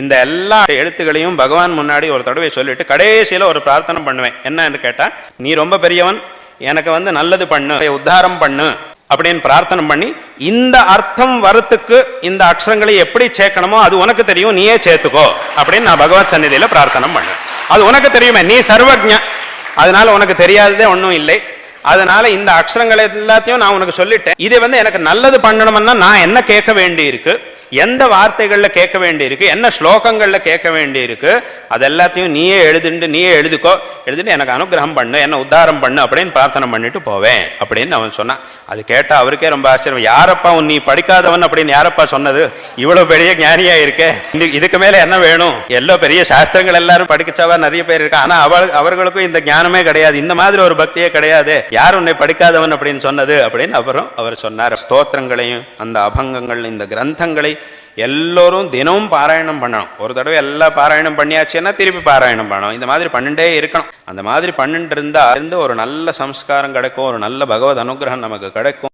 இந்த எல்லா எழுத்துக்களையும் பகவான் முன்னாடி ஒரு தடவை சொல்லிட்டு கடைசியில் ஒரு பிரார்த்தனை பண்ணுவேன். என்னன்னு கேட்டா, நீ ரொம்ப பெரியவன், எனக்கு நல்லது பண்ணு, உத்தாரம் பண்ணு அப்படின்னு பிரார்த்தனை பண்ணி, இந்த அர்த்தம் வரத்துக்கு இந்த அக்ஷரங்களை எப்படி சேர்க்கணுமோ அது உனக்கு தெரியும், நீயே சேர்த்துக்கோ அப்படின்னு நான் பகவத் சந்நிதியில பிரார்த்தனை பண்ணுவேன். அது உனக்கு தெரியுமே, நீ சர்வஜ்ஞ, அதனால உனக்கு தெரியாததே ஒன்றும் இல்லை. அதனால இந்த அக்ஷரங்களை எல்லாத்தையும் நான் உனக்கு சொல்லிட்டேன். இது எனக்கு நல்லது பண்ணணும்னா நான் என்ன கேட்க வேண்டி இருக்கு, எந்த வார்த்தைகள்ல கேட்க வேண்டி இருக்கு, என்ன ஸ்லோகங்கள்ல கேட்க வேண்டி இருக்கு, அது எல்லாத்தையும் நீயே எழுதிக்கோ, எழுதிட்டு எனக்கு அனுகிரகம் பண்ணு, என்ன உத்தாரம் பண்ணு அப்படின்னு பிரார்த்தனை பண்ணிட்டு போவேன் அப்படின்னு அவன் சொன்னான். அது கேட்டா அவருக்கே ரொம்ப ஆச்சரியம். யாரப்பா நீ படிக்காதவன் அப்படின்னு யாரப்பா சொன்னது? இவ்வளவு பெரிய ஞானியா இருக்கே, இதுக்கு மேல என்ன வேணும்? எல்லோ பெரிய சாஸ்திரங்கள் எல்லாரும் படிக்கச்சவா நிறைய பேர் இருக்கா, ஆனா அவர்களுக்கும் இந்த ஞானமே கிடையாது, இந்த மாதிரி ஒரு பக்தியே கிடையாது. யார் உன்னை படிக்காதவன் அப்படின்னு சொன்னது அப்படின்னு அப்புறம் அவர் சொன்னார். ஸ்தோத்திரங்களையும் அந்த அபங்கங்கள், இந்த கிரந்தங்களை எல்லோரும் தினமும் பாராயணம் பண்ணணும். ஒரு தடவை எல்லாம் பாராயணம் பண்ணியாச்சுன்னா திருப்பி பாராயணம் பண்ணணும். இந்த மாதிரி பண்ணிட்டே இருக்கணும். அந்த மாதிரி பண்ணிட்டு இருந்தா ஒரு நல்ல சம்ஸ்காரம் கிடைக்கும், ஒரு நல்ல பகவத் அனுகிரகம் நமக்கு கிடைக்கும்.